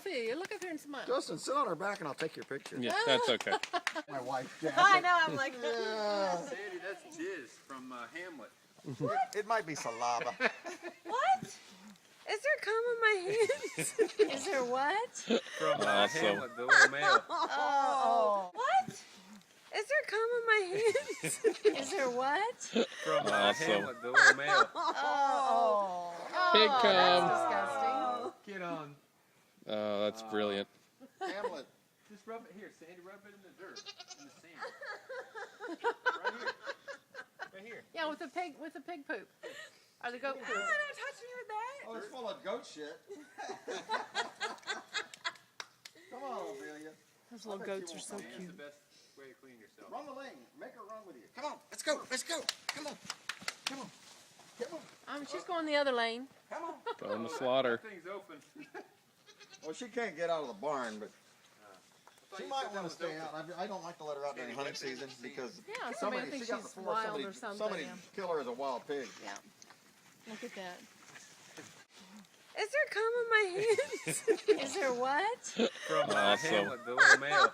see. Look up here and smile. Justin, sit on her back and I'll take your picture. Yeah, that's okay. My wife, Jack. I know. I'm like, Yeah. Sandy, that's jizz from Hamlet. It might be saliva. What? Is there cum in my hands? is there what? From Awesome. Hamlet, the little male. Oh. What? Is there cum in my hands? Is there what? From Awesome. Hamlet, the little male. Oh. Big cum. That's disgusting. Get on. Oh, that's brilliant. Hamlet. Just rub it here, Sandy. Rub it in the dirt, in the sand. Right here. Right here. Yeah, with the pig poop. Or the goat poop. Don't touch me with that. Oh, it's full of goat shit. Come on, Ophelia. Those little bet goats you are so won't Sand's cute. the best way to clean yourself. Run the lane. Make her run with you. Come on. Let's go. Let's go. Come on. Come on. Come on. She's going the other lane. Come on. Going to slaughter. That thing's open. Well, she can't get out of the barn, but she you might said want that to stay was out. I don't like to let her out during hunting season because Yeah, somebody thinks she got she's before wild somebody, or something. somebody Yeah. kill her as a wild pig. Yeah. Look at that. Is there cum in my hands? Is there what? From Awesome. Hamlet, the little male.